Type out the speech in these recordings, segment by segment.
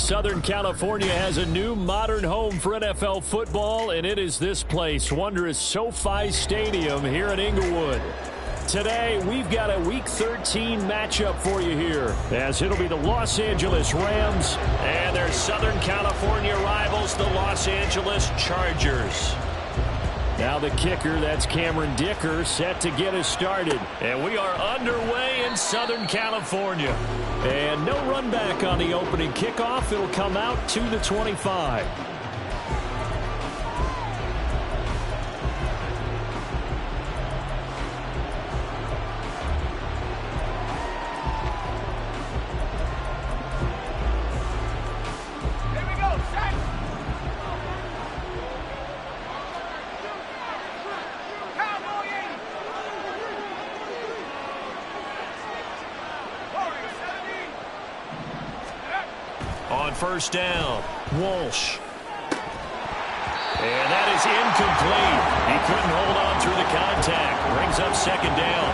Southern California has a new modern home for NFL football, and it is this place, wondrous SoFi Stadium here in Inglewood. Today, we've got a Week 13 matchup for you here, as it'll be the Los Angeles Rams and their Southern California rivals, the Los Angeles Chargers. Now the kicker, that's Cameron Dicker, set to get us started. And we are underway in Southern California. And no run back on the opening kickoff. It'll come out to the 25. First down, Walsh. And that is incomplete. He couldn't hold on through the contact. Brings up second down.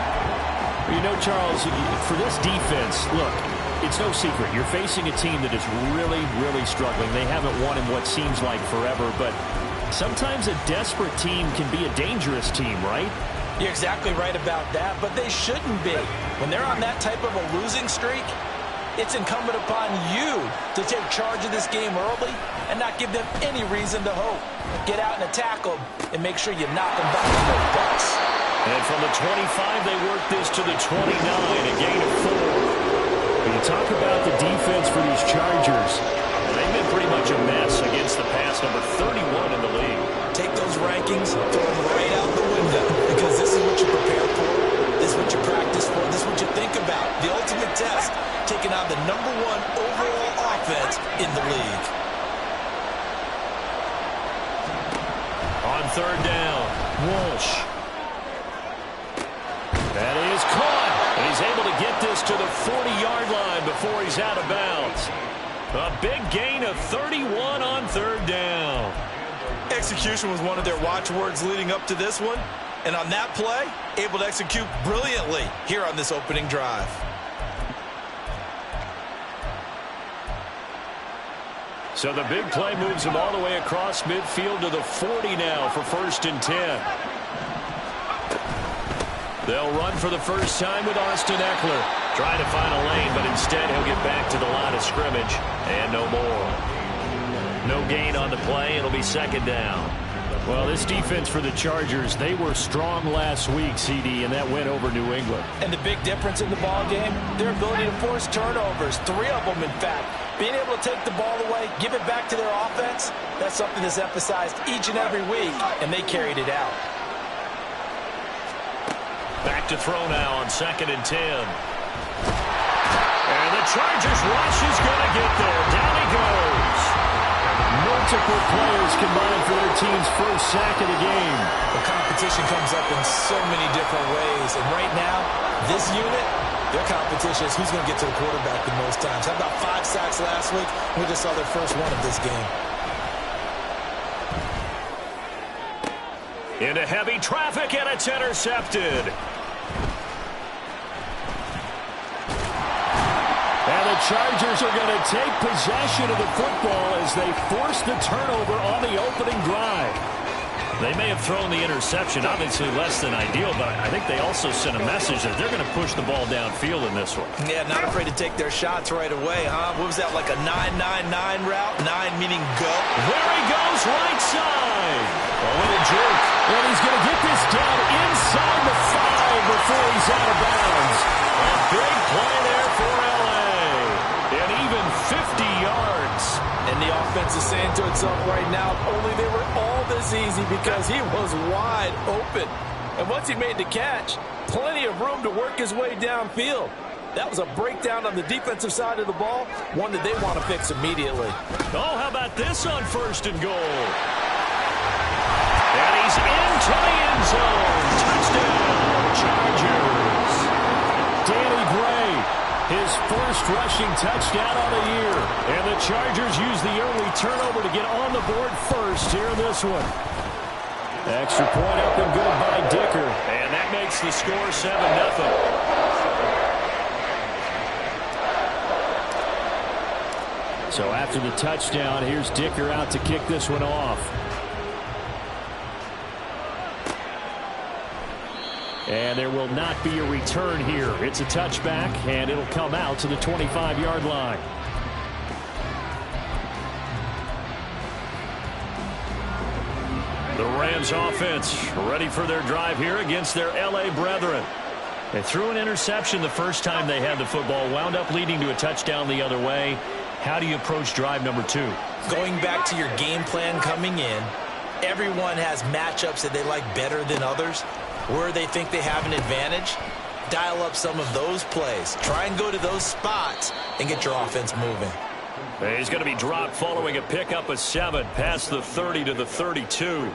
You know, Charles, for this defense, look, it's no secret. You're facing a team that is really, really struggling. They haven't won in what seems like forever, but sometimes a desperate team can be a dangerous team, right? You're exactly right about that, but they shouldn't be. When they're on that type of a losing streak, it's incumbent upon you to take charge of this game early and not give them any reason to hope. Get out and attack them and make sure you knock them back to their butts. And from the 25, they work this to the 29, a gain of 4. When you talk about the defense for these Chargers, they've been pretty much a mess against the pass, number 31 in the league. Take those rankings, throw them right out the window, because this is what you prepare for. This is what you practice for. This is what you think about. The ultimate test, taking on the #1 overall offense in the league. On third down, Walsh. That is caught. And he's able to get this to the 40-yard line before he's out of bounds. A big gain of 31 on third down. Execution was one of their watchwords leading up to this one. And on that play, able to execute brilliantly here on this opening drive. So the big play moves him all the way across midfield to the 40 now for 1st and 10. They'll run for the first time with Austin Eckler. Trying to find a lane, but instead he'll get back to the line of scrimmage. And no more. No gain on the play. It'll be second down. Well, this defense for the Chargers, they were strong last week, CD, and that went over New England. And the big difference in the ball game, their ability to force turnovers, 3 of them, in fact. Being able to take the ball away, give it back to their offense, that's something that's emphasized each and every week, and they carried it out. Back to throw now on 2nd and 10. And the Chargers rush is going to get there. Down he goes. Multiple players combined for their team's first sack of the game. The competition comes up in so many different ways. And right now, this unit, their competition is who's going to get to the quarterback the most times. How about 5 sacks last week? We just saw their first one of this game. Into heavy traffic, and it's intercepted. And the Chargers are going to take possession of the football as they force the turnover on the opening drive. They may have thrown the interception, obviously less than ideal, but I think they also sent a message that they're going to push the ball downfield in this one. Yeah, not afraid to take their shots right away, huh? What was that, like a 9-9-9 route? 9 meaning go. There he goes, right side. A little jerk. And he's going to get this down inside the 5 before he's out of bounds. A big play there for L.A. And even 50 yards. And the offense is saying to itself right now, only they were all this easy because he was wide open. And once he made the catch, plenty of room to work his way downfield. That was a breakdown on the defensive side of the ball, one that they want to fix immediately. Oh, how about this on 1st and goal? And he's into the end zone. Touchdown, Chargers. Danny Gray, his first rushing touchdown on the year. And the Chargers use the early turnover to get on the board first here in this one. Extra point up and good by Dicker. And that makes the score 7-0. So after the touchdown, here's Dicker out to kick this one off. And there will not be a return here. It's a touchback, and it'll come out to the 25-yard line. The Rams offense ready for their drive here against their L.A. brethren. They threw an interception the first time they had the football, wound up leading to a touchdown the other way. How do you approach drive number 2? Going back to your game plan coming in, everyone has matchups that they like better than others. Where they think they have an advantage, dial up some of those plays. Try and go to those spots and get your offense moving. He's going to be dropped following a pickup of 7 past the 30 to the 32.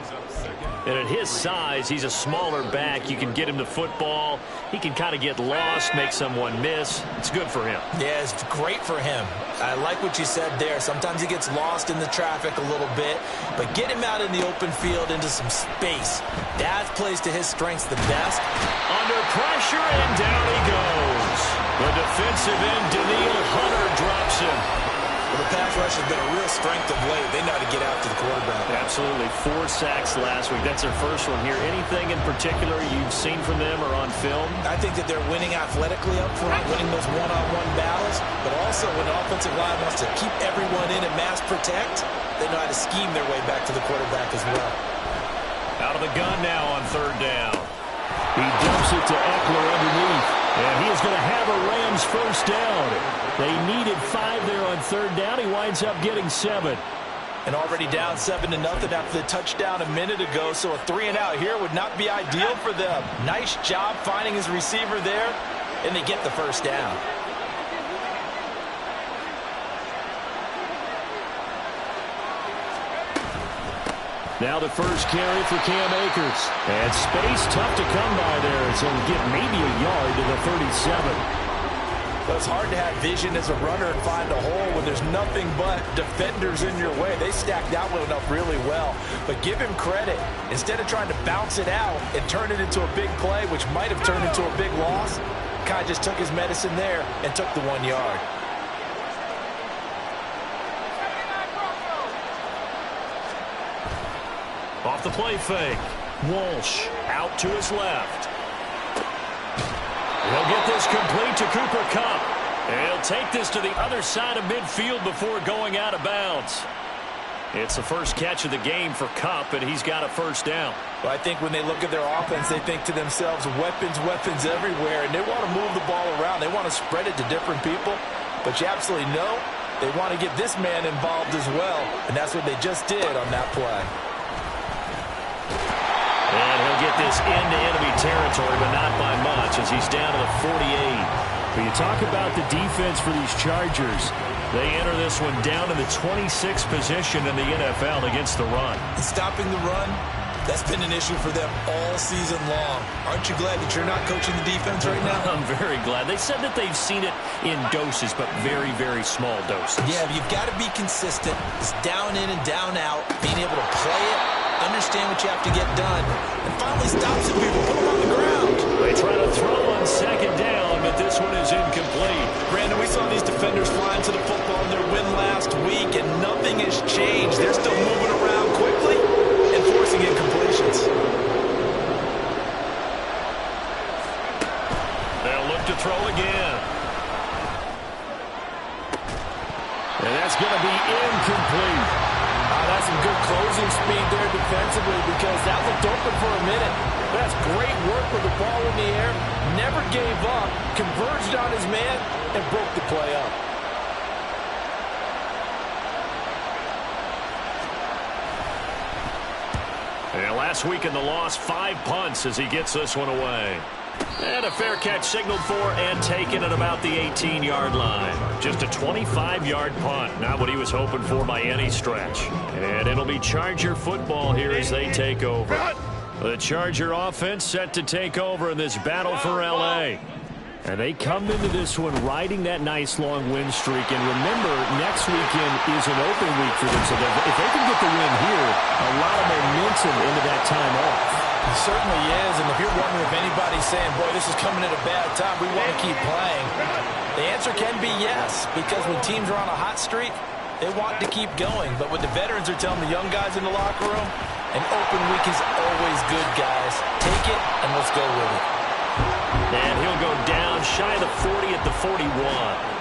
And at his size, he's a smaller back. You can get him the football. He can kind of get lost, make someone miss. It's good for him. Yeah, it's great for him. I like what you said there. Sometimes he gets lost in the traffic a little bit, but get him out in the open field into some space. That plays to his strengths the best. Under pressure, and down he goes. The defensive end, Daniil Hunter, drops him. Well, the pass rush has been a real strength of late. They know how to get out to the quarterback. Absolutely. 4 sacks last week. That's their first one here. Anything in particular you've seen from them or on film? I think that they're winning athletically up front, winning those one-on-one battles, but also when the offensive line wants to keep everyone in and mass protect, they know how to scheme their way back to the quarterback as well. Out of the gun now on 3rd down. He dumps it to Eckler underneath, and he is going to have a Rams first down. They needed 5 there on 3rd down. He winds up getting 7. And already down 7-0 after the touchdown a minute ago, so a 3-and-out here would not be ideal for them. Nice job finding his receiver there, and they get the first down. Now the first carry for Cam Akers. And space tough to come by there. So he'll get maybe a yard to the 37. But it's hard to have vision as a runner and find a hole when there's nothing but defenders in your way. They stacked that one up really well. But give him credit. Instead of trying to bounce it out and turn it into a big play, which might have turned into a big loss, Kai just took his medicine there and took the 1 yard. Off the play fake. Walsh out to his left. He'll get this complete to Cooper Kupp. And he'll take this to the other side of midfield before going out of bounds. It's the first catch of the game for Kupp, and he's got a first down. Well, I think when they look at their offense, they think to themselves, weapons, weapons everywhere, and they want to move the ball around. They want to spread it to different people, but you absolutely know they want to get this man involved as well, and that's what they just did on that play. And he'll get this into enemy territory, but not by much, as he's down to the 48. When you talk about the defense for these Chargers, they enter this one down in the 26th position in the NFL against the run. Stopping the run, that's been an issue for them all season long. Aren't you glad that you're not coaching the defense right now? I'm very glad. They said that they've seen it in doses, but very, very small doses. Yeah, you've got to be consistent. It's down in and down out, being able to play it, understand what you have to get done, and finally stop some people, put them on the ground. They try to throw on 2nd down, but this one is incomplete. Brandon, we saw these defenders flying to the football in their win last week, and nothing has changed. They're still moving around quickly and forcing incompletions. They'll look to throw again. And that's going to be incomplete. That's some good closing speed there defensively, because that looked open for a minute. That's great work with the ball in the air. Never gave up, converged on his man, and broke the play up. And last week in the loss, 5 punts as he gets this one away. And a fair catch signaled for and taken at about the 18-yard line. Just a 25-yard punt, not what he was hoping for by any stretch. And it'll be Charger football here as they take over. The Charger offense set to take over in this battle for L.A. And they come into this one riding that nice long win streak. And remember, next weekend is an open week for them. So if they can get the win here, a lot of momentum into that time off. It certainly is, and if you're wondering if anybody's saying, boy, this is coming at a bad time, we want to keep playing, the answer can be yes, because when teams are on a hot streak, They want to keep going, but what the veterans are telling the young guys in the locker room, an open week is always good, guys. Take it, and let's go with it. And he'll go down shy of the 40 at the 41.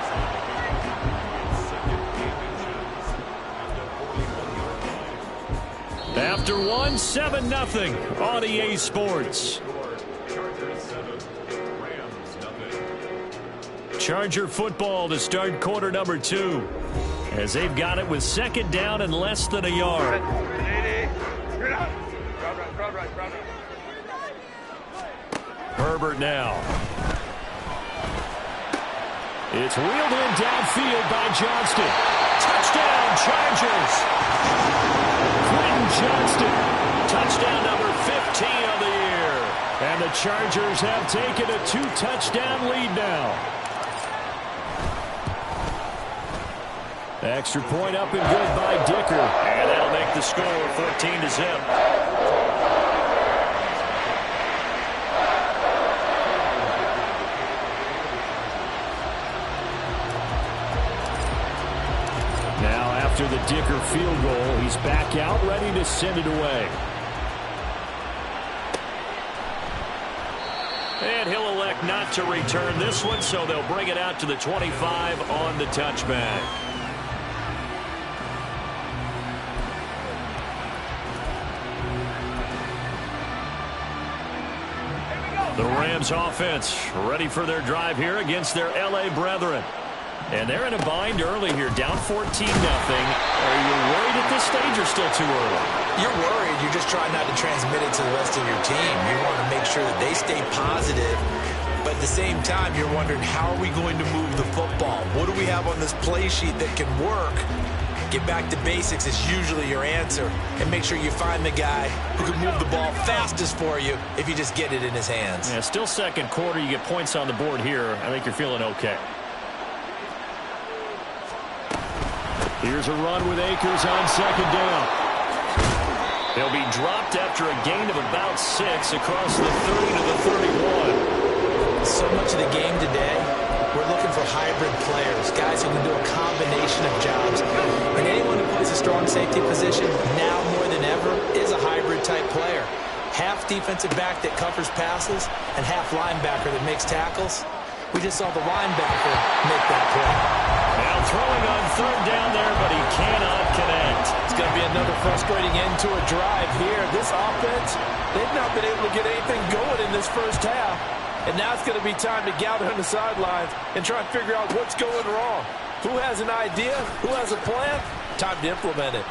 After one, 7-0 on EA Sports. Charger football to start quarter number 2. As they've got it with second down and less than a yard. Herbert now. It's wheeled in downfield by Johnston. Touchdown, Chargers. Quentin Johnston. Touchdown number 15 of the year. And the Chargers have taken a 2-touchdown lead now. Extra point up and good by Dicker. And that'll make the score 14-0. Now after the Dicker field goal, he's back out ready to send it away. And he'll elect not to return this one, so they'll bring it out to the 25 on the touchback. The Rams offense ready for their drive here against their L.A. brethren. And they're in a bind early here, down 14-0. Are you worried at this stage or still too early? You're worried. You're just trying not to transmit it to the rest of your team. You want to make sure that they stay positive. But at the same time, you're wondering, how are we going to move the football? What do we have on this play sheet that can work? Get back to basics is usually your answer. And make sure you find the guy who can move the ball fastest for you if you just get it in his hands. Yeah, still second quarter. You get points on the board here. I think you're feeling okay. Here's a run with Akers on second down. He'll be dropped after a gain of about 6 across the 30 to the 31. So much of the game today, we're looking for hybrid players, guys who can do a combination of jobs. And anyone who plays a strong safety position, now more than ever, is a hybrid-type player. Half defensive back that covers passes and half linebacker that makes tackles. We just saw the linebacker make that play. Now throwing on third down there, but he cannot connect. It's going to be another frustrating end to a drive here. This offense, they've not been able to get anything going in this first half. And now it's going to be time to gather on the sidelines and try and figure out what's going wrong. Who has an idea? Who has a plan? Time to implement it.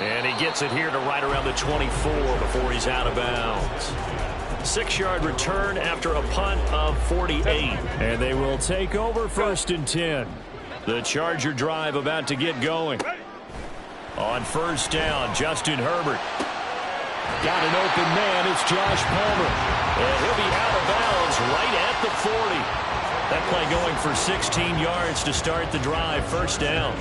And he gets it here to right around the 24 before he's out of bounds. 6-yard return after a punt of 48. And they will take over first and 10. The Charger drive about to get going. On first down, Justin Herbert. Got an open man. It's Josh Palmer. And he'll be out of bounds right at the 40. That play going for 16 yards to start the drive. First down.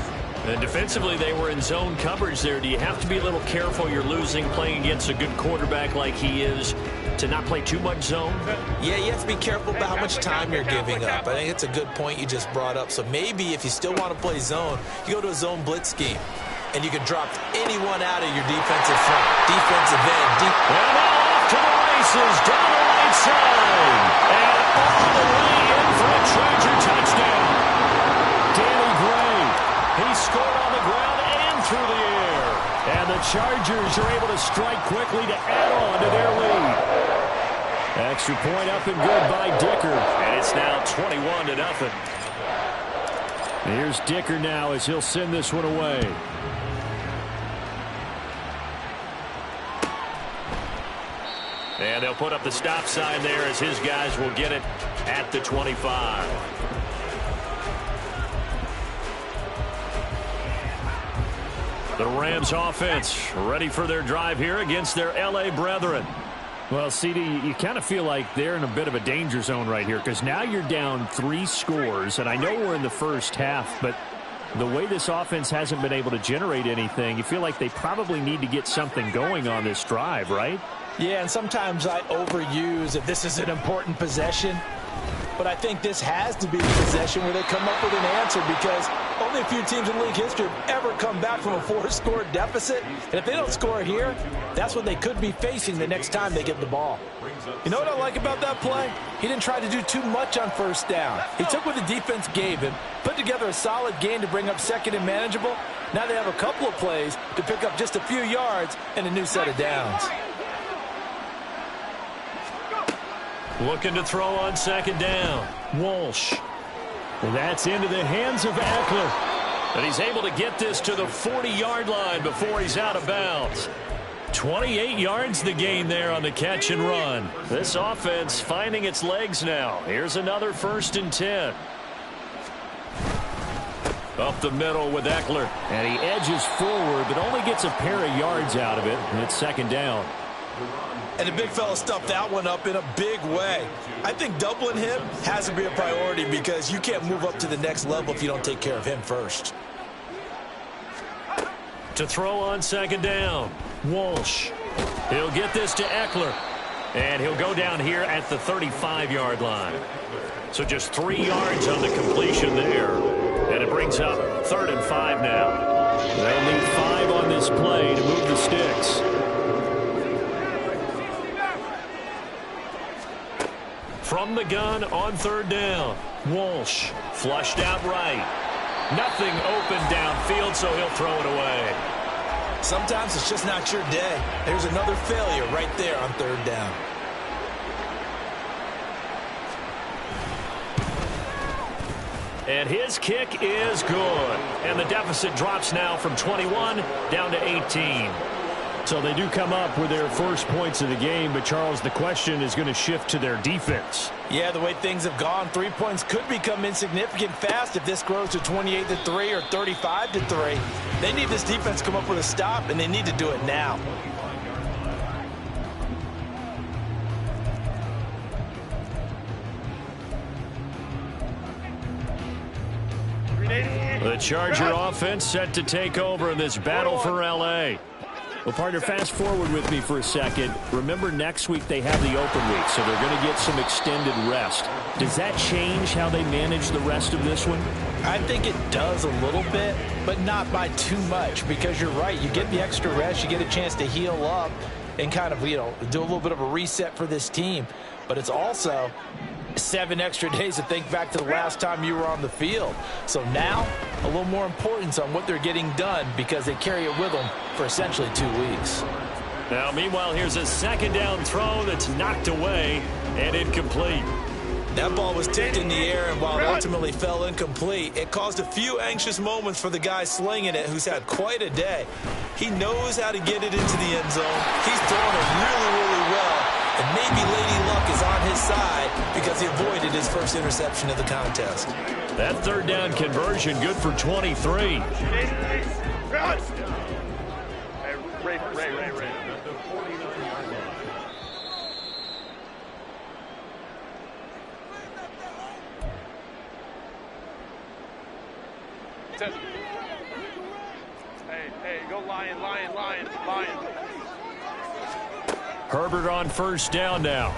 And defensively, they were in zone coverage there. Do you have to be a little careful? You're losing playing against a good quarterback like he is to not play too much zone? Yeah, you have to be careful about how much time you're giving up. I think it's a good point you just brought up. So maybe if you still want to play zone, you go to a zone blitz scheme. And you can drop anyone out of your defensive front. Defensive end. And now off to the races down the right side. And all the way in for a Charger touchdown. Danny Gray. He scored on the ground and through the air. And the Chargers are able to strike quickly to add on to their lead. Extra point up and good by Dicker. And it's now 21-0. Here's Dicker now as he'll send this one away. And they'll put up the stop sign there as his guys will get it at the 25. The Rams offense ready for their drive here against their L.A. brethren. Well, CD, you kind of feel like they're in a bit of a danger zone right here because now you're down 3 scores, and I know we're in the first half, but the way this offense hasn't been able to generate anything, you feel like they probably need to get something going on this drive, right? Yeah, and sometimes I overuse if this is an important possession. but I think this has to be the possession where they come up with an answer, because only a few teams in league history have ever come back from a 4-score deficit. And if they don't score here, that's what they could be facing the next time they get the ball. You know what I like about that play? He didn't try to do too much on first down. He took what the defense gave him, put together a solid gain to bring up second and manageable. Now they have a couple of plays to pick up just a few yards and a new set of downs. Looking to throw on second down. Walsh. And that's into the hands of Eckler. And he's able to get this to the 40-yard line before he's out of bounds. 28 yards the gain there on the catch and run. This offense finding its legs now. Here's another 1st and 10. Up the middle with Eckler. And he edges forward, but only gets a pair of yards out of it. And it's second down. And the big fella stuffed that one up in a big way. I think doubling him has to be a priority, because you can't move up to the next level if you don't take care of him first. To throw on second down, Walsh. He'll get this to Eckler. And he'll go down here at the 35-yard line. So just 3 yards on the completion there. And it brings up 3rd and 5 now. They'll need 5 on this play to move the sticks. From the gun on 3rd down, Walsh flushed out right. Nothing open downfield, so he'll throw it away. Sometimes it's just not your day. There's another failure right there on 3rd down. And his kick is good. And the deficit drops now from 21 down to 18. So they do come up with their first points of the game, but Charles, the question is going to shift to their defense. Yeah, the way things have gone, 3 points could become insignificant fast if this grows to 28-3 or 35-3. They need this defense to come up with a stop, and they need to do it now. The Charger offense set to take over in this battle for L.A. Well, partner, fast forward with me for a second. Remember, next week they have the open week, so they're going to get some extended rest. Does that change how they manage the rest of this one? I think it does a little bit, but not by too much, because you're right. You get the extra rest, you get a chance to heal up and kind of, do a little bit of a reset for this team. But it's also 7 extra days to think back to the last time you were on the field. So now, a little more importance on what they're getting done, because they carry it with them for essentially 2 weeks. Now, meanwhile, here's a second down throw that's knocked away and incomplete. That ball was tipped in the air, and while it ultimately fell incomplete, it caused a few anxious moments for the guy slinging it, who's had quite a day. He knows how to get it into the end zone. He's throwing it really, really well. And maybe Lady Luck is on his side because he avoided his first interception of the contest. That 3rd down conversion good for 23. Hey, go Lion. Herbert on 1st down now.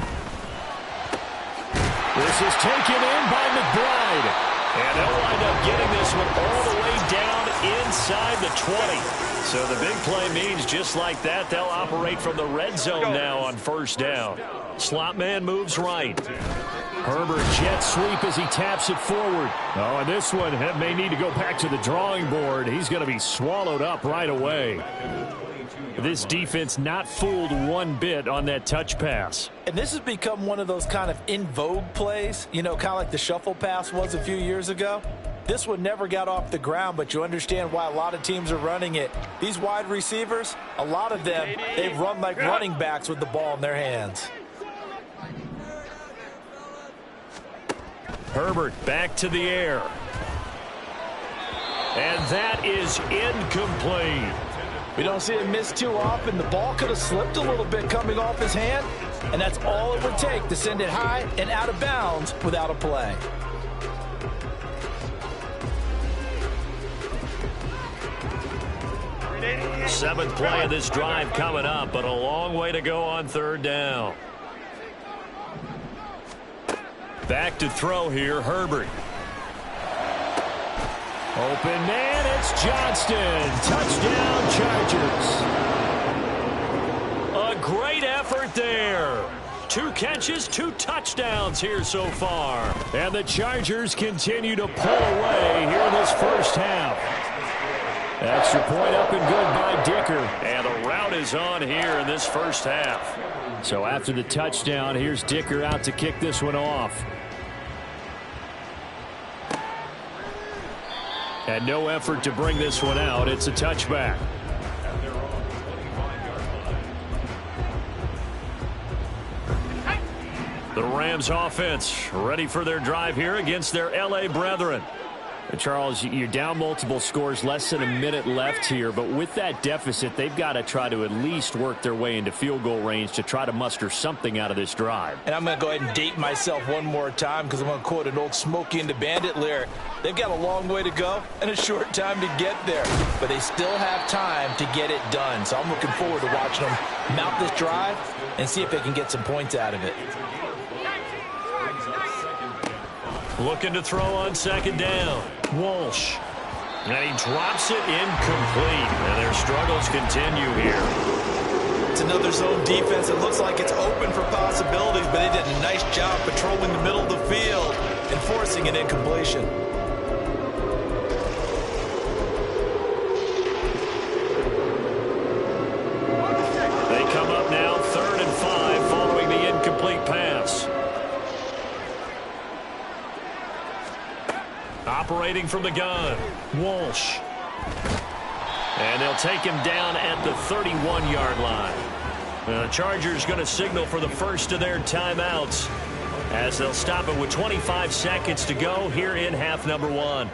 This is taken in by McBride. And they'll wind up getting this one all the way down inside the 20. So the big play means just like that, they'll operate from the red zone now on 1st down. Slot man moves right. Herbert jet sweep as he taps it forward. Oh, and this one may need to go back to the drawing board. He's going to be swallowed up right away. This defense not fooled one bit on that touch pass. And this has become one of those kind of in vogue plays, kind of like the shuffle pass was a few years ago. This one never got off the ground, but you understand why a lot of teams are running it. These wide receivers, a lot of them, they run like running backs with the ball in their hands. Herbert back to the air. And that is incomplete. We don't see him miss too often. The ball could have slipped a little bit coming off his hand, and that's all it would take to send it high and out of bounds without a play. Seventh play of this drive coming up, but a long way to go on 3rd down. Back to throw here, Herbert. Open man, it's Johnston. Touchdown, Chargers. A great effort there. 2 catches, 2 touchdowns here so far. And the Chargers continue to pull away here in this first half. Extra point up and good by Dicker. And the route is on here in this first half. So after the touchdown, here's Dicker out to kick this one off. And no effort to bring this one out. It's a touchback. The Rams offense ready for their drive here against their L.A. brethren. Charles, you're down multiple scores, less than a minute left here, but with that deficit, they've got to try to at least work their way into field goal range to try to muster something out of this drive. And I'm going to go ahead and date myself one more time because I'm going to quote an old Smokey and the Bandit lyric. They've got a long way to go and a short time to get there, but they still have time to get it done. So I'm looking forward to watching them mount this drive and see if they can get some points out of it. Looking to throw on second down. Walsh. And he drops it incomplete. And their struggles continue here. It's another zone defense. It looks like it's open for possibilities, but they did a nice job patrolling the middle of the field and forcing an incompletion. They come up now 3rd and 5 following the incomplete pass. Operating from the gun, Walsh. And they'll take him down at the 31-yard line. The Chargers going to signal for the first of their timeouts as they'll stop it with 25 seconds to go here in half number 1.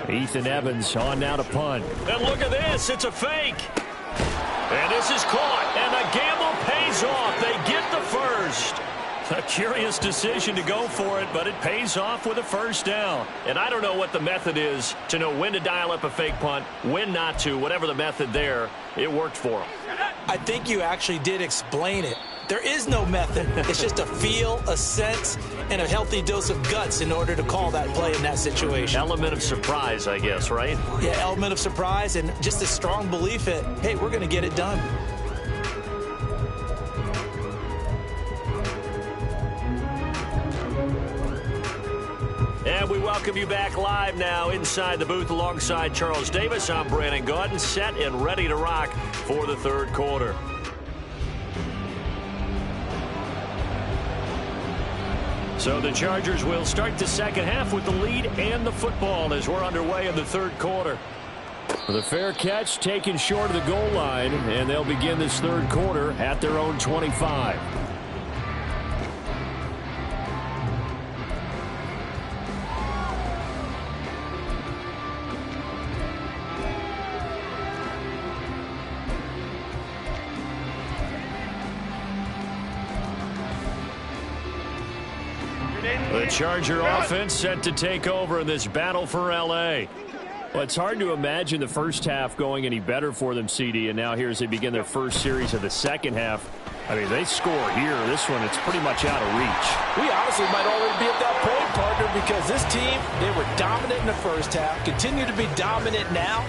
Ethan Evans on now to punt. And look at this, it's a fake. And this is caught, and the gamble pays off. They get the first. A curious decision to go for it, but it pays off with a first down. And I don't know what the method is to know when to dial up a fake punt, when not to, whatever the method there, it worked for them. I think you actually did explain it. There is no method. It's just a feel, a sense, and a healthy dose of guts in order to call that play in that situation. Element of surprise, I guess, right? Yeah, element of surprise and just a strong belief that, hey, we're going to get it done. And we welcome you back live now inside the booth alongside Charles Davis. I'm Brandon Gaudin, set and ready to rock for the third quarter. So the Chargers will start the second half with the lead and the football as we're underway in the third quarter. The fair catch taken short of the goal line, and they'll begin this third quarter at their own 25. The Charger offense set to take over in this battle for L.A. Well, it's hard to imagine the first half going any better for them, CD, and now here as they begin their first series of the second half. I mean, they score here. This one, it's pretty much out of reach. We honestly might already be at that point, partner, because this team, they were dominant in the first half, continue to be dominant now,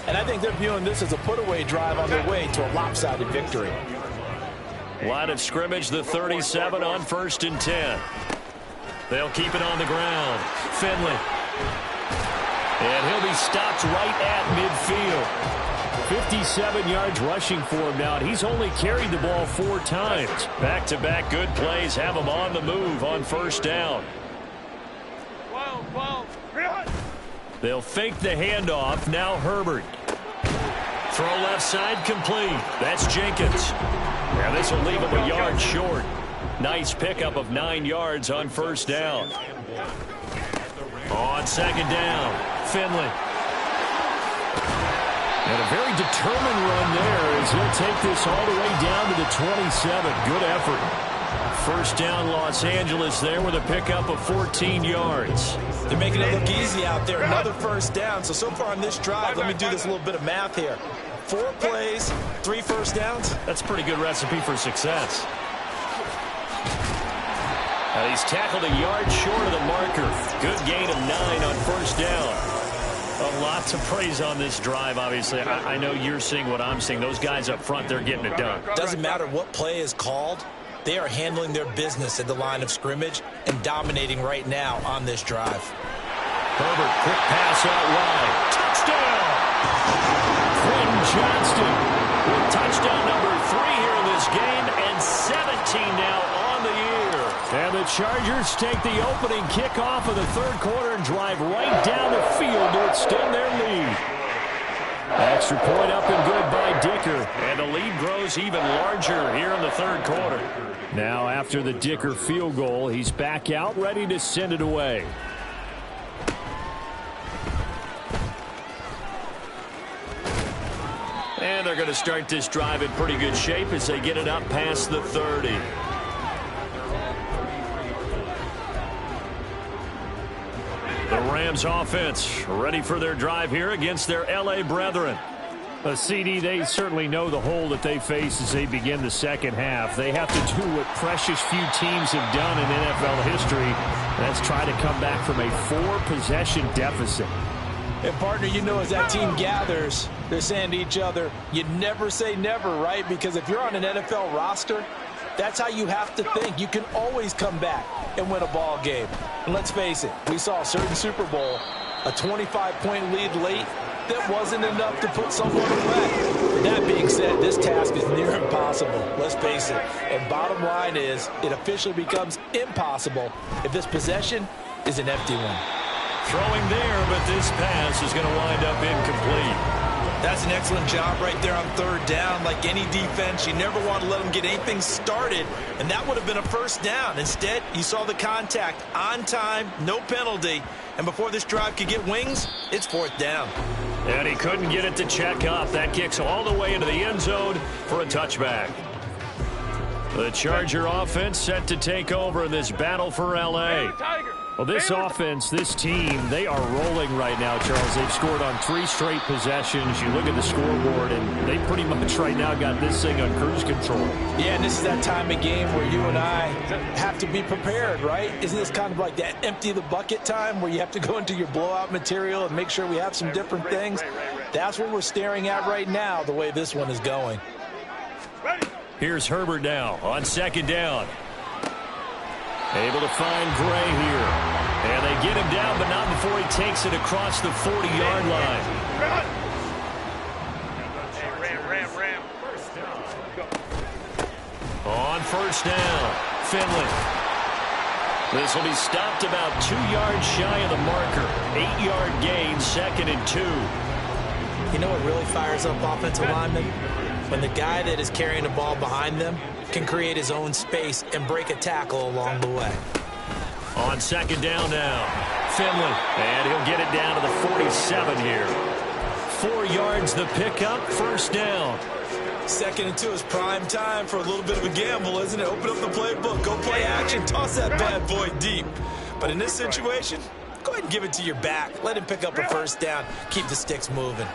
and I think they're viewing this as a put-away drive on their way to a lopsided victory. Line of scrimmage, the 37 on 1st and 10. They'll keep it on the ground. Finley. And he'll be stopped right at midfield. 57 yards rushing for him now, and he's only carried the ball 4 times. Back-to-back good plays have him on the move on first down. They'll fake the handoff. Now Herbert. Throw left side complete. That's Jenkins. Now this will leave him a yard short. Nice pickup of 9 yards on first down. On second down, Finley. And a very determined run there as he'll take this all the way down to the 27. Good effort. First down, Los Angeles there with a pickup of 14 yards. They're making it look easy out there. Another first down. So far on this drive, let me do this little bit of math here. 4 plays, 3 first downs. That's a pretty good recipe for success. He's tackled a yard short of the marker. Good gain of 9 on first down. A lot to praise on this drive, obviously. I know you're seeing what I'm seeing. Those guys up front, they're getting it done. Doesn't matter what play is called. They are handling their business at the line of scrimmage and dominating right now on this drive. Herbert, quick pass out wide. Touchdown! Quentin Johnston with touchdown number 3 here in this game, and 17 now on the year. And the Chargers take the opening kickoff of the third quarter and drive right down the field to extend their lead. Extra point up and good by Dicker. And the lead grows even larger here in the third quarter. Now after the Dicker field goal, he's back out ready to send it away. And they're going to start this drive in pretty good shape as they get it up past the 30. The Rams offense ready for their drive here against their L.A. brethren. A CD, they certainly know the hole that they face as they begin the second half. They have to do what precious few teams have done in NFL history. That's try to come back from a 4-possession deficit. And, partner, you know, as that team gathers, they're saying to each other, you never say never, right? Because if you're on an NFL roster, that's how you have to think. You can always come back and win a ball game. And let's face it, we saw a certain Super Bowl, a 25-point lead late, that wasn't enough to put someone away. That being said, this task is near impossible. Let's face it. And bottom line is, it officially becomes impossible if this possession is an empty one. Throwing there, but this pass is going to wind up incomplete. That's an excellent job right there on third down. Like any defense, you never want to let them get anything started, and that would have been a first down. Instead, you saw the contact on time, no penalty, and before this drive could get wings, it's fourth down. And he couldn't get it to check up. That kicks all the way into the end zone for a touchback. The Charger offense set to take over in this battle for L.A. Well, this offense, this team, they are rolling right now, Charles. They've scored on 3 straight possessions. You look at the scoreboard, and they pretty much right now got this thing on cruise control. Yeah, and this is that time of game where you and I have to be prepared, right? Isn't this kind of like that empty the bucket time where you have to go into your blowout material and make sure we have some different things? That's what we're staring at right now, the way this one is going. Here's Herbert now on second down. Able to find Gray here. And they get him down, but not before he takes it across the 40-yard line. Ram. On first down, Finley. This will be stopped about 2 yards shy of the marker. 8-yard gain, 2nd and 2. You know what really fires up offensive linemen? When the guy that is carrying the ball behind them can create his own space and break a tackle along the way. On second down now, Finley, and he'll get it down to the 47 here. 4 yards the pickup, first down. 2nd and 2 is prime time for a little bit of a gamble, isn't it? Open up the playbook, go play action, toss that bad boy deep. But in this situation, go ahead and give it to your back. Let him pick up a first down, keep the sticks moving.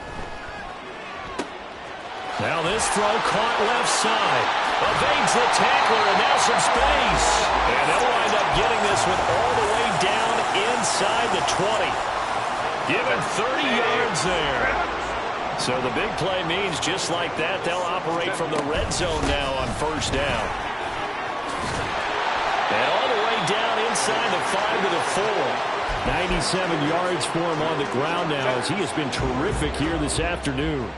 Now this throw caught left side. Evades the tackler, and now some space. And they'll wind up getting this one all the way down inside the 20. Given 30 yards there. So the big play means just like that, they'll operate from the red zone now on first down. And all the way down inside the 5 to the 4. 97 yards for him on the ground now as he has been terrific here this afternoon.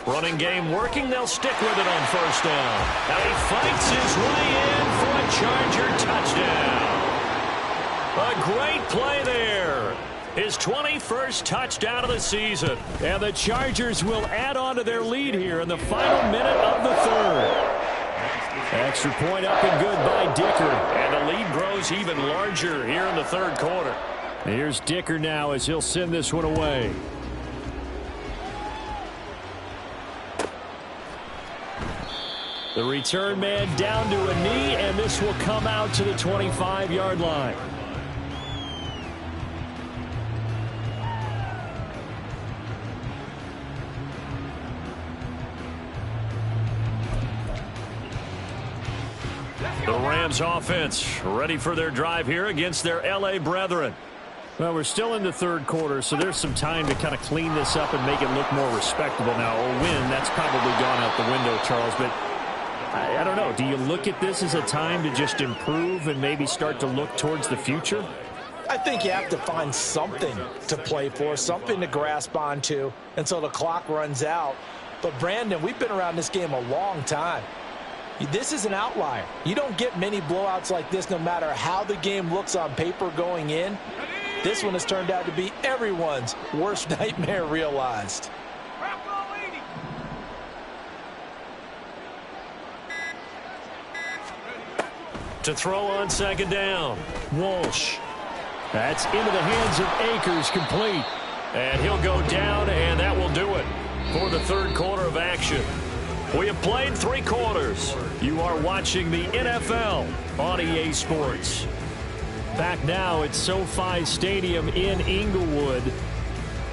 Running game working. They'll stick with it on first down. Now he fights his way in for a Charger touchdown. A great play there. His 21st touchdown of the season. And the Chargers will add on to their lead here in the final minute of the third. Extra point up and good by Dicker. And the lead grows even larger here in the third quarter. Here's Dicker now as he'll send this one away. The return man down to a knee, and this will come out to the 25-yard line. The Rams offense ready for their drive here against their L.A. brethren. Well, we're still in the third quarter, so there's some time to kind of clean this up and make it look more respectable. Now, a win, that's probably gone out the window, Charles, but I don't know. Do you look at this as a time to just improve and maybe start to look towards the future? I think you have to find something to play for, something to grasp onto until the clock runs out. But, Brandon, we've been around this game a long time. This is an outlier. You don't get many blowouts like this no matter how the game looks on paper going in. This one has turned out to be everyone's worst nightmare realized. To throw on second down, Walsh. That's into the hands of Akers, complete. And he'll go down, and that will do it for the third quarter of action. We have played 3 quarters. You are watching the NFL on EA Sports. Back now at SoFi Stadium in Inglewood.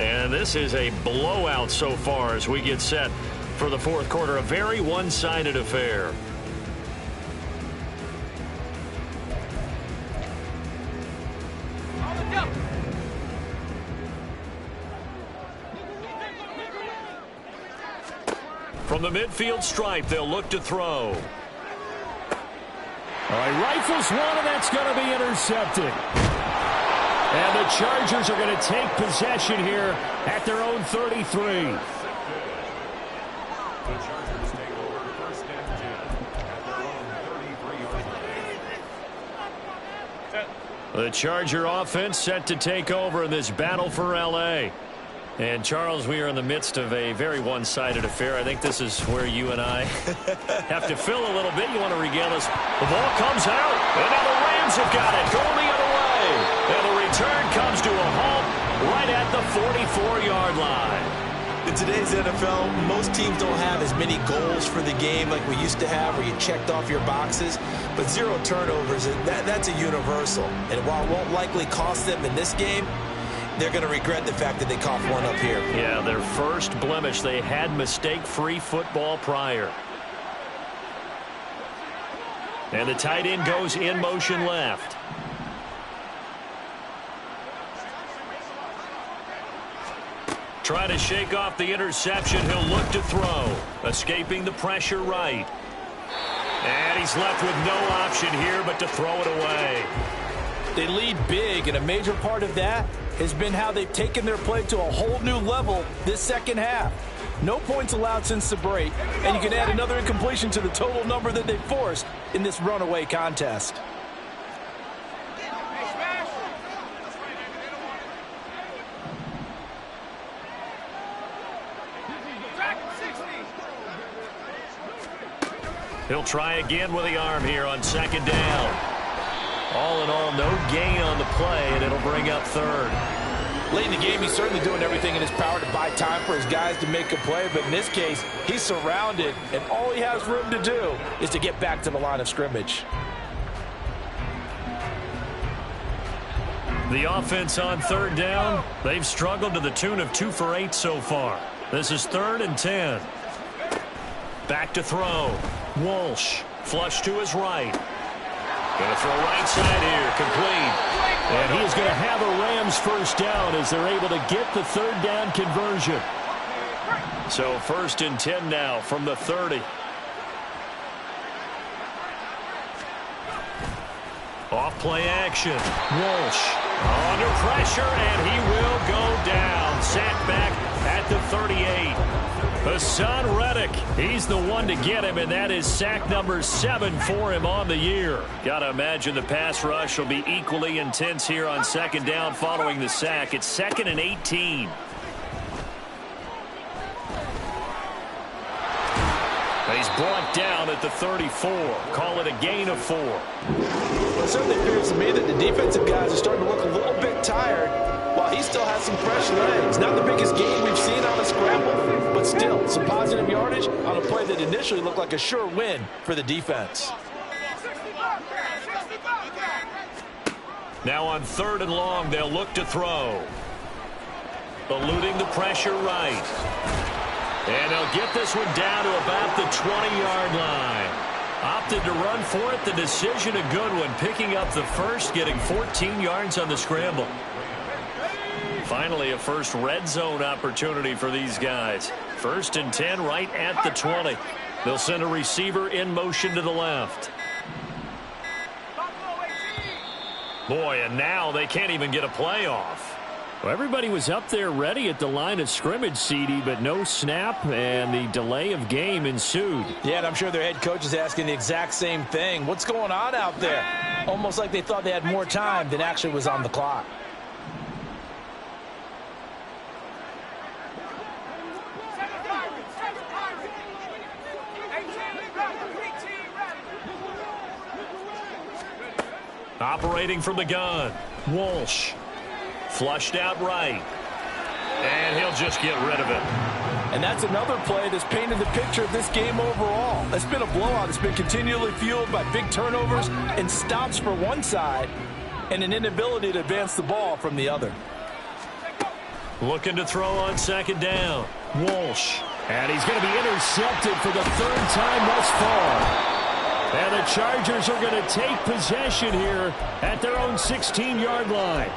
And this is a blowout so far as we get set for the fourth quarter. A very one-sided affair. From the midfield stripe, they'll look to throw. All right, rifles one, and that's going to be intercepted. And the Chargers are going to take possession here at their own 33. The Charger offense set to take over in this battle for L.A. And, Charles, we are in the midst of a very one-sided affair. I think this is where you and I have to fill a little bit. You want to regale us. The ball comes out, and now the Rams have got it, going the other way. And the return comes to a halt right at the 44-yard line. In today's NFL, most teams don't have as many goals for the game like we used to have where you checked off your boxes. But 0 turnovers, that's a universal. And while it won't likely cost them in this game, they're going to regret the fact that they coughed one up here. Yeah, their first blemish. They had mistake-free football prior. And the tight end goes in motion left. Trying to shake off the interception. He'll look to throw. Escaping the pressure right. And he's left with no option here but to throw it away. They lead big, and a major part of that has been how they've taken their play to a whole new level this second half. No points allowed since the break, and you can add another incompletion to the total number that they forced in this runaway contest. He'll try again with the arm here on second down. All in all, no gain on the play, and it'll bring up third. Late in the game, he's certainly doing everything in his power to buy time for his guys to make a play, but in this case, he's surrounded, and all he has room to do is to get back to the line of scrimmage. The offense on third down, they've struggled to the tune of 2 for 8 so far. This is 3rd and 10. Back to throw. Walsh, flush to his right. Going to throw right side here, complete. And he is going to have a Rams first down as they're able to get the third down conversion. So 1st and 10 now from the 30. Off play action. Walsh under pressure, and he will go down. Sacked back at the 38. Hassan Reddick, he's the one to get him, and that is sack number 7 for him on the year. Got to imagine the pass rush will be equally intense here on second down following the sack. It's 2nd and 18. He's brought down at the 34. Call it a gain of 4. Well, it certainly appears to me that the defensive guys are starting to look a little bit tired while he still has some fresh legs. Not the biggest gain we've seen on a scramble, but still some positive yardage on a play that initially looked like a sure win for the defense. Now on 3rd and long, they'll look to throw. Eluding the pressure right. And they'll get this one down to about the 20-yard line. Opted to run for it. The decision a good one. Picking up the first, getting 14 yards on the scramble. Finally, a first red zone opportunity for these guys. 1st and 10 right at the 20. They'll send a receiver in motion to the left. Boy, and now they can't even get a play off. Well, everybody was up there ready at the line of scrimmage, CD, but no snap, and the delay of game ensued. Yeah, and I'm sure their head coach is asking the exact same thing. What's going on out there? Almost like they thought they had more time than actually was on the clock. Operating from the gun, Walsh. Flushed out right. And he'll just get rid of it. And that's another play that's painted the picture of this game overall. It's been a blowout. It's been continually fueled by big turnovers and stops for one side and an inability to advance the ball from the other. Looking to throw on 2nd down. Walsh. And he's going to be intercepted for the 3rd time thus far. And the Chargers are going to take possession here at their own 16-yard line.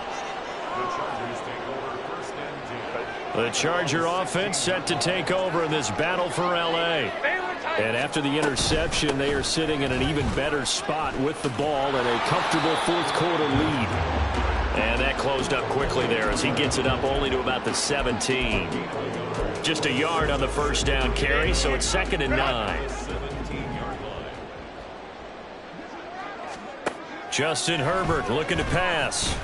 The Charger offense set to take over in this battle for L.A. And after the interception, they are sitting in an even better spot with the ball and a comfortable 4th quarter lead. And that closed up quickly there as he gets it up only to about the 17. Just a yard on the 1st down carry, so it's 2nd and 9. Justin Herbert looking to pass.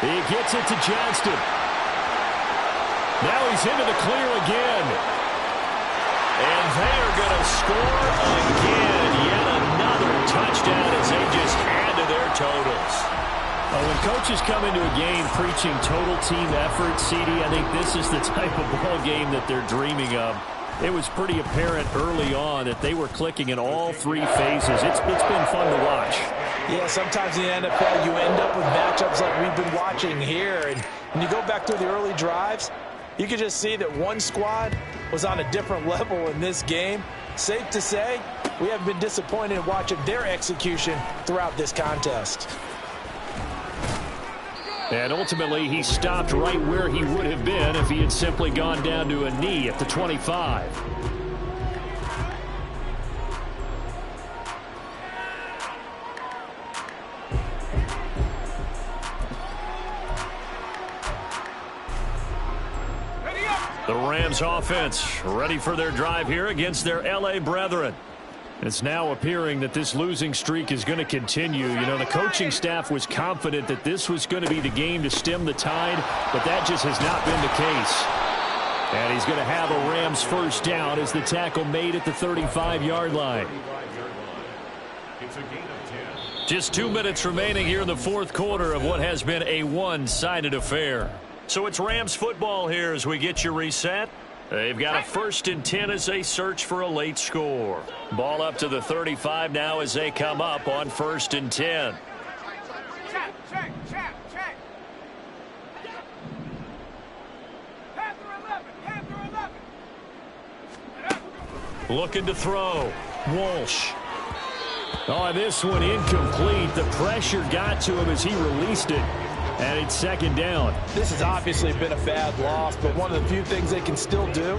He gets it to Johnston. Now he's into the clear again. And they are going to score again. Yet another touchdown as they just add to their totals. Well, when coaches come into a game preaching total team effort, CD, I think this is the type of ball game that they're dreaming of. It was pretty apparent early on that they were clicking in all 3 phases. It's been fun to watch. Yeah, sometimes in the NFL you end up with matchups like we've been watching here. And when you go back through the early drives, you can just see that one squad was on a different level in this game. Safe to say, we have been disappointed in watching their execution throughout this contest. And ultimately, he stopped right where he would have been if he had simply gone down to a knee at the 25. The Rams offense ready for their drive here against their L.A. brethren. It's now appearing that this losing streak is going to continue. You know, the coaching staff was confident that this was going to be the game to stem the tide, but that just has not been the case. And he's going to have a Rams 1st down as the tackle made at the 35-yard line. Just 2 minutes remaining here in the 4th quarter of what has been a one-sided affair. So it's Rams football here as we get you reset. They've got a 1st and 10 as they search for a late score. Ball up to the 35 now as they come up on 1st and 10. Check. Panther 11. Looking to throw. Walsh. Oh, this one incomplete. The pressure got to him as he released it. And it's 2nd down. This has obviously been a bad loss, but one of the few things they can still do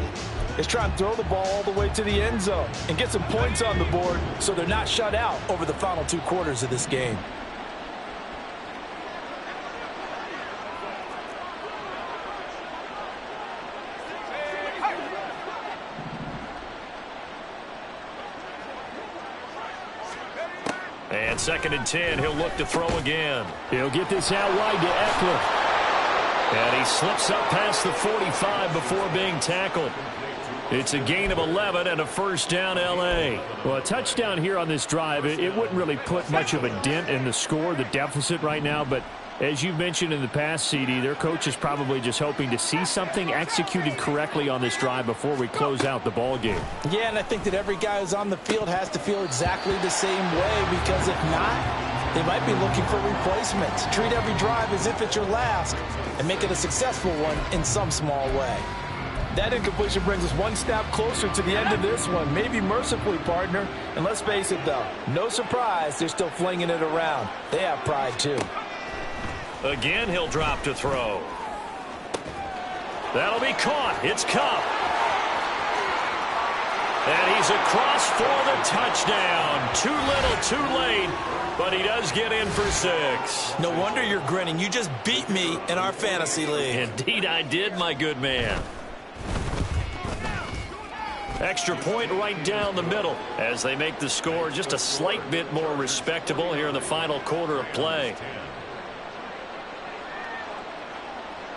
is try and throw the ball all the way to the end zone and get some points on the board so they're not shut out over the final 2 quarters of this game. And 2nd and 10, he'll look to throw again. He'll get this out wide to Eckler. And he slips up past the 45 before being tackled. It's a gain of 11 and a 1st down L.A. Well, a touchdown here on this drive, it wouldn't really put much of a dent in the score, the deficit right now, but as you've mentioned in the past, CD, their coach is probably just hoping to see something executed correctly on this drive before we close out the ball game. Yeah, and I think that every guy who's on the field has to feel exactly the same way, because if not, they might be looking for replacements. Treat every drive as if it's your last and make it a successful one in some small way. That incompletion brings us one step closer to the end of this one. Maybe mercifully, partner. And let's face it, though, no surprise, they're still flinging it around. They have pride, too. Again, he'll drop to throw. That'll be caught. It's Cup. And he's across for the touchdown. Too little, too late. But he does get in for 6. No wonder you're grinning. You just beat me in our fantasy league. Indeed I did, my good man. Extra point right down the middle as they make the score just a slight bit more respectable here in the final quarter of play.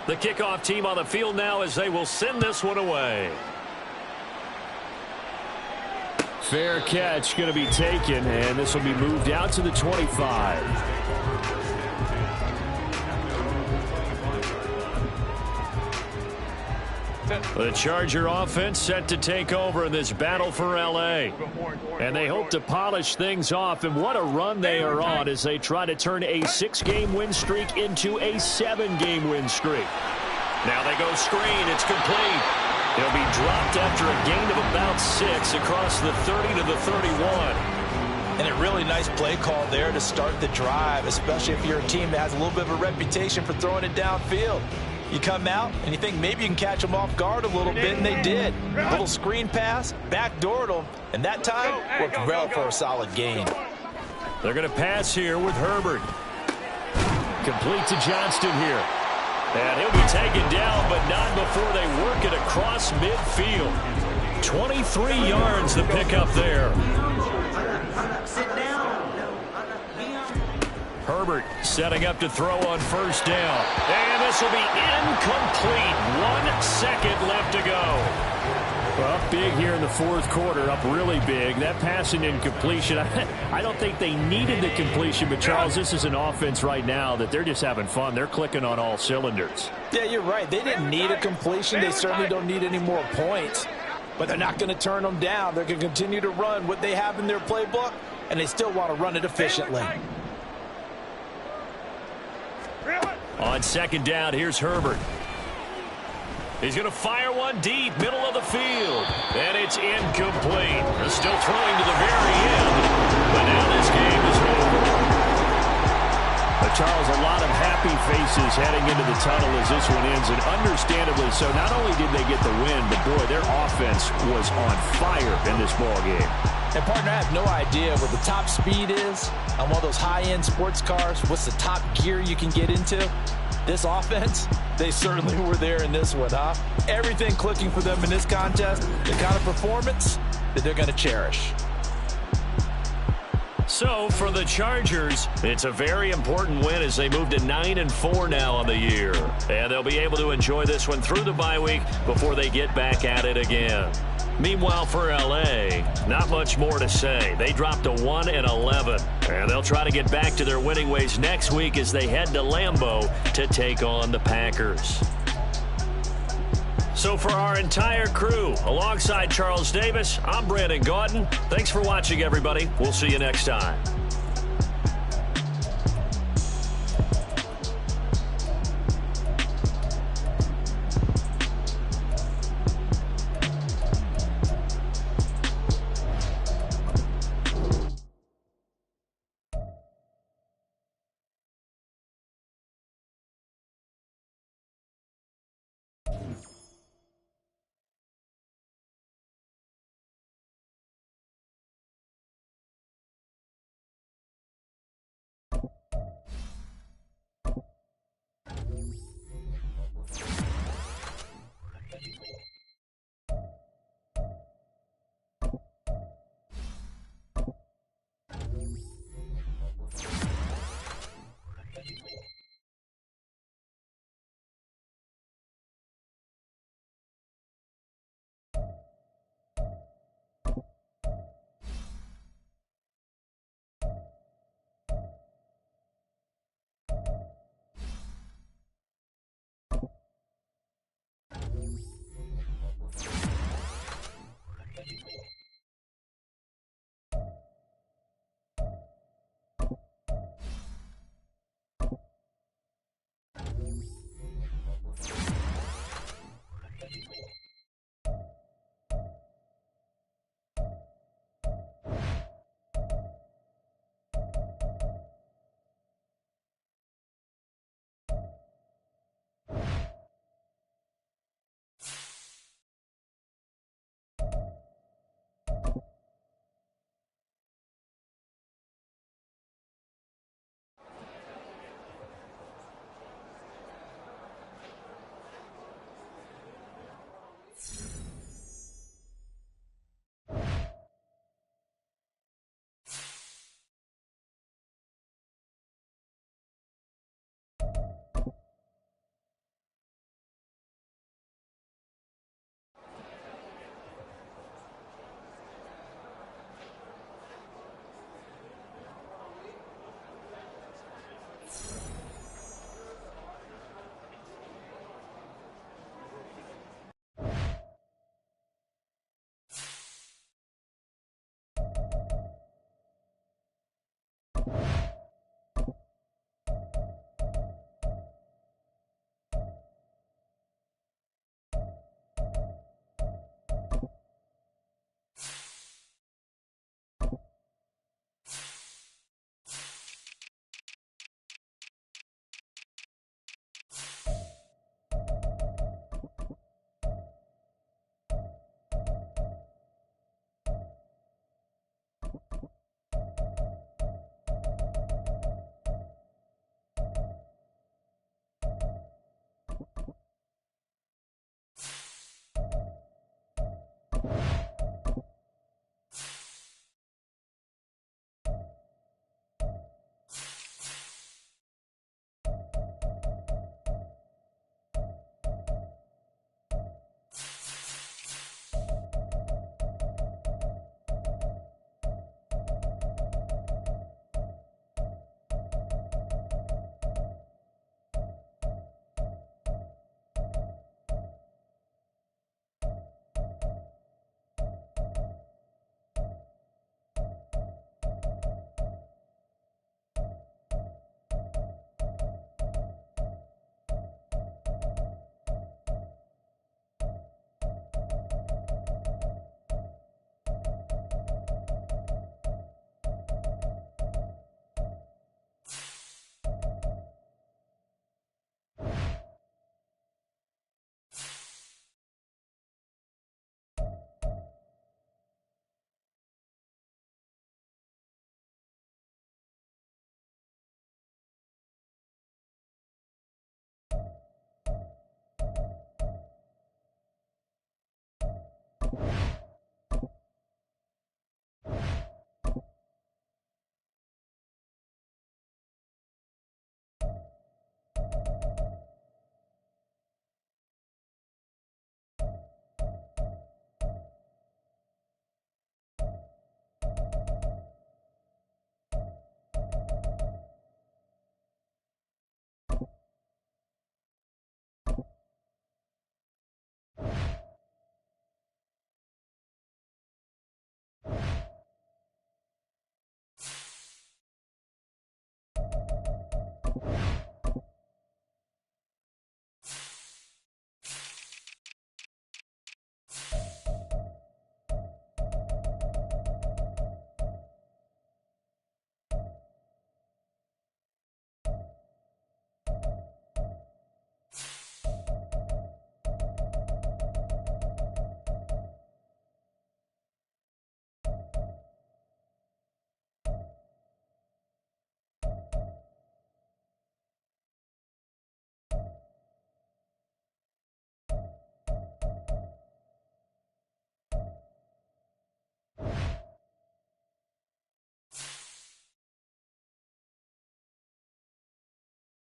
The kickoff team on the field now as they will send this one away. Fair catch going to be taken, and this will be moved out to the 25. The Charger offense set to take over in this battle for L.A. And they hope to polish things off, and what a run they are on as they try to turn a 6-game win streak into a 7-game win streak. Now they go screen. It's complete. He'll be dropped after a gain of about 6 across the 30 to the 31. And a really nice play call there to start the drive, especially if you're a team that has a little bit of a reputation for throwing it downfield. You come out and you think maybe you can catch them off guard a little bit, and they did. Little screen pass, backdoored them, and that time worked well for a solid gain. They're going to pass here with Herbert. Complete to Johnston here. And he'll be taken down, but not before they work it across midfield. 23 yards to pick up there. Herbert setting up to throw on first down. And this will be incomplete. 1 second left to go. Well, up big here in the fourth quarter, up really big. That pass and incompletion, I don't think they needed the completion, but Charles, this is an offense right now that they're just having fun. They're clicking on all cylinders. Yeah, you're right. They didn't need a completion. They certainly don't need any more points, but they're not going to turn them down. They're going to continue to run what they have in their playbook, and they still want to run it efficiently. On second down, here's Herbert. He's going to fire one deep, middle of the field. And it's incomplete. They're still throwing to the very end. But now this game is over. But Charles, a lot of happy faces heading into the tunnel as this one ends. And understandably so, not only did they get the win, but boy, their offense was on fire in this ball game. And partner, I have no idea what the top speed is on one of those high-end sports cars. What's the top gear you can get into? This offense, they certainly were there in this one, huh? Everything clicking for them in this contest, the kind of performance that they're going to cherish. So for the Chargers, it's a very important win as they move to 9-4 now on the year. And they'll be able to enjoy this one through the bye week before they get back at it again. Meanwhile, for L.A., not much more to say. They dropped to 1-11, and they'll try to get back to their winning ways next week as they head to Lambeau to take on the Packers. So for our entire crew, alongside Charles Davis, I'm Brandon Gaudin. Thanks for watching, everybody. We'll see you next time.